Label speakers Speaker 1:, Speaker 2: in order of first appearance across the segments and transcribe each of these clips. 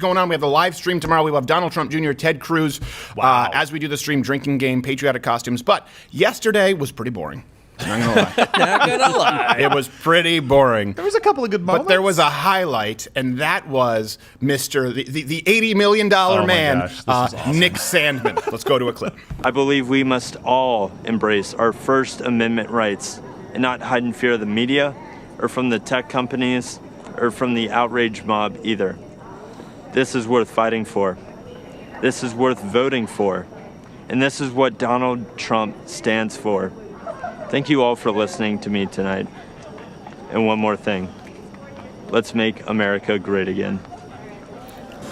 Speaker 1: going on. We have the live stream tomorrow. We will have Donald Trump Jr., Ted Cruz, as we do the stream, drinking game, patriotic costumes. But yesterday was pretty boring. Not gonna lie.
Speaker 2: Not gonna lie.
Speaker 1: It was pretty boring.
Speaker 3: There was a couple of good moments.
Speaker 1: But there was a highlight, and that was the $80 million man,
Speaker 3: awesome.
Speaker 1: Nick Sandman. Let's go to a clip.
Speaker 4: I believe we must all embrace our First Amendment rights and not hide in fear of the media or from the tech companies or from the outrage mob either. This is worth fighting for. This is worth voting for. And this is what Donald Trump stands for. Thank you all for listening to me tonight. And one more thing. Let's make America great again.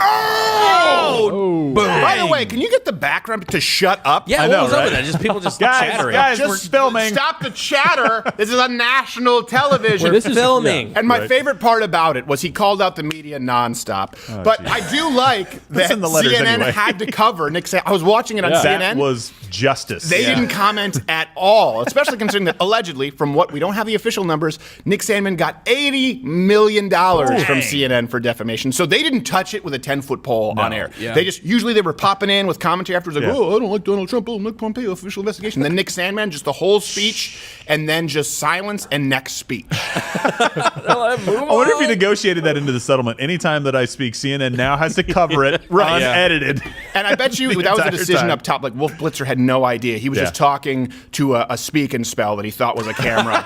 Speaker 1: Oh!
Speaker 3: Boom.
Speaker 1: By the way, can you get the background to shut up?
Speaker 2: Yeah,
Speaker 3: I
Speaker 2: what
Speaker 3: know,
Speaker 2: was up
Speaker 3: right?
Speaker 2: with that? Just people just
Speaker 3: Guys,
Speaker 2: chattering.
Speaker 3: guys,
Speaker 1: Just
Speaker 3: we're filming.
Speaker 1: Stop the chatter. This is on national television.
Speaker 2: This is filming.
Speaker 1: And my favorite part about it was he called out the media nonstop. But
Speaker 3: geez.
Speaker 1: I do like that
Speaker 3: in the letters
Speaker 1: CNN
Speaker 3: anyway.
Speaker 1: had to cover Nick Sandman. I was watching it on CNN.
Speaker 3: That was justice.
Speaker 1: They didn't comment at all, especially considering that allegedly, from what we don't have the official numbers, Nick Sandman got $80 million from CNN for defamation. So they didn't touch it with a 10-foot pole on air.
Speaker 2: Yeah.
Speaker 1: Usually they were popping in with commentary afterwards, like,
Speaker 3: Yeah.
Speaker 1: oh, I don't like Donald Trump, oh, Mike Pompeo, official investigation. Then Nick Sandman, just the whole speech, and then just silence and next speech.
Speaker 3: I wonder if he negotiated that into the settlement. Anytime that I speak, CNN now has to cover it unedited.
Speaker 1: And I bet you that was a
Speaker 3: entire
Speaker 1: decision
Speaker 3: time.
Speaker 1: up top. Like Wolf Blitzer had no idea. He was just talking to a speak and spell that he thought was a camera.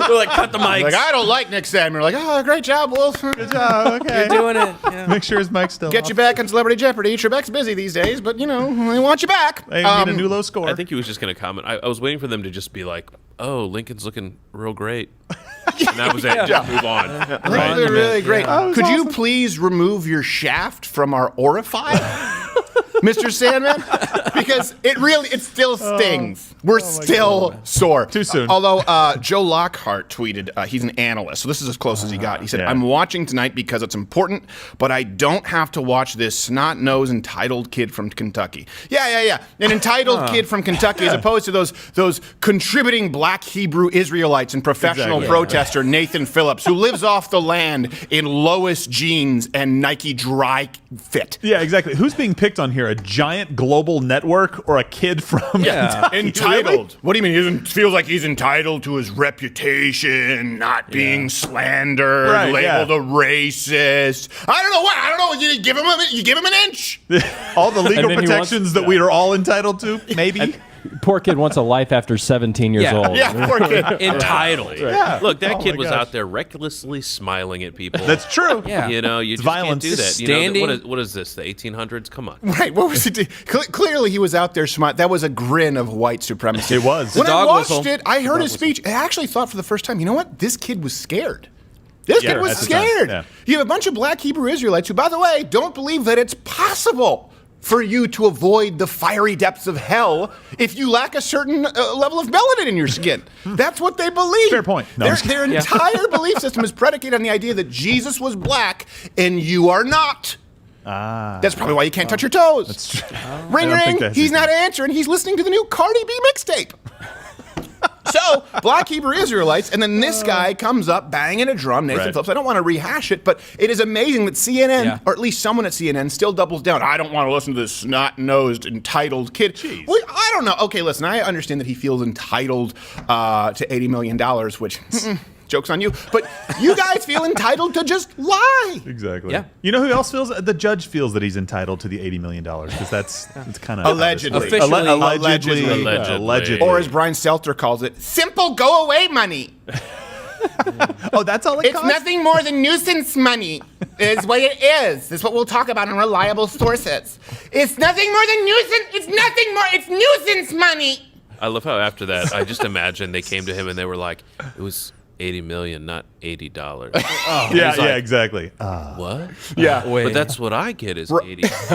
Speaker 2: We're like, cut the mics.
Speaker 1: Like, I don't like Nick Sandman. We're like, oh, great job, Wolf.
Speaker 3: Good job. Okay.
Speaker 2: You're doing it. Yeah.
Speaker 3: Make sure his mic's still
Speaker 1: Get
Speaker 3: off.
Speaker 1: you back on Celebrity Jeopardy. Trebek's busy these days, but, they want you back.
Speaker 3: They need a new low score.
Speaker 5: I think he was just going to comment. I was waiting for them to just be like, oh, Lincoln's looking real great. And that was it. Just move on.
Speaker 1: Right? They're really great.
Speaker 3: Yeah.
Speaker 1: Could you please remove your shaft from our orifice, Mr. Sandman? Because it still stings. We're still sore.
Speaker 3: Too soon.
Speaker 1: Although Joe Lockhart tweeted, he's an analyst, so this is as close as he got. He said, I'm watching tonight because it's important, but I don't have to watch this snot-nosed entitled kid from Kentucky. Yeah. An entitled kid from Kentucky as opposed to those contributing black Hebrew Israelites and professional protester Nathan Phillips, who lives off the land in Lois jeans and Nike dry fit.
Speaker 3: Yeah, exactly. Who's being picked on here? A giant global network or a kid from Kentucky?
Speaker 1: Entitled.
Speaker 3: Really?
Speaker 1: What do you mean? He feels like he's entitled to his reputation, not being slandered, labeled a racist. I don't know what. I don't know. You give him an inch.
Speaker 3: All the legal
Speaker 6: And then he
Speaker 3: protections that we are all entitled to, maybe.
Speaker 6: Poor kid wants a life after 17 years old.
Speaker 1: Yeah, poor kid.
Speaker 5: Entitled.
Speaker 3: Yeah.
Speaker 5: Look, that
Speaker 3: Oh
Speaker 5: kid
Speaker 3: my
Speaker 5: was
Speaker 3: gosh.
Speaker 5: out there recklessly smiling at people.
Speaker 3: That's true.
Speaker 2: Yeah.
Speaker 5: You just
Speaker 3: violence.
Speaker 5: can't do that.
Speaker 2: Standing.
Speaker 5: What is this, the 1800s? Come on.
Speaker 1: Right. What was it? Clearly, he was out there smart. That was a grin of white supremacy.
Speaker 3: It was.
Speaker 1: When I
Speaker 2: dog
Speaker 1: watched
Speaker 2: whistle.
Speaker 1: it, I heard his speech. I actually thought for the first time, you know what? This kid was scared. This kid was
Speaker 3: at the time,
Speaker 1: scared.
Speaker 3: yeah.
Speaker 1: You have a bunch of black Hebrew Israelites who, by the way, don't believe that it's possible for you to avoid the fiery depths of hell if you lack a certain level of melanin in your skin. That's what they believe.
Speaker 3: Fair point. No,
Speaker 1: Their entire belief system is predicated on the idea that Jesus was black and you are not. That's probably why you can't touch your toes.
Speaker 3: That's true.
Speaker 1: Ring,
Speaker 3: I don't think
Speaker 1: ring.
Speaker 3: that's
Speaker 1: He's
Speaker 3: it.
Speaker 1: not answering. He's listening to the new Cardi B mixtape. So, black Hebrew Israelites, and then this guy comes up banging a drum, Nathan
Speaker 3: Right.
Speaker 1: Phillips. I don't want to rehash it, but it is amazing that CNN, or at least someone at CNN, still doubles down. I don't want to listen to this snot-nosed, entitled kid. Well, I don't know. Okay, listen, I understand that he feels entitled to $80 million, which... Joke's on you. But you guys feel entitled to just lie.
Speaker 3: Exactly.
Speaker 2: Yeah.
Speaker 3: You know who else feels? The judge feels that he's entitled to the $80 million because that's kind of
Speaker 1: Allegedly.
Speaker 2: Officially.
Speaker 3: Allegedly.
Speaker 1: Or as Brian Stelter calls it, simple go-away money.
Speaker 3: Oh, that's all it
Speaker 1: It's
Speaker 3: costs?
Speaker 1: nothing more than nuisance money, is what it is. This is what we'll talk about on reliable sources. It's nothing more than nuisance. It's nothing more. It's nuisance money.
Speaker 5: I love how after that, I just imagine they came to him and they were like, it was 80 million, not $80.
Speaker 3: Yeah, exactly.
Speaker 5: What?
Speaker 1: Yeah.
Speaker 5: But that's what I get is $80.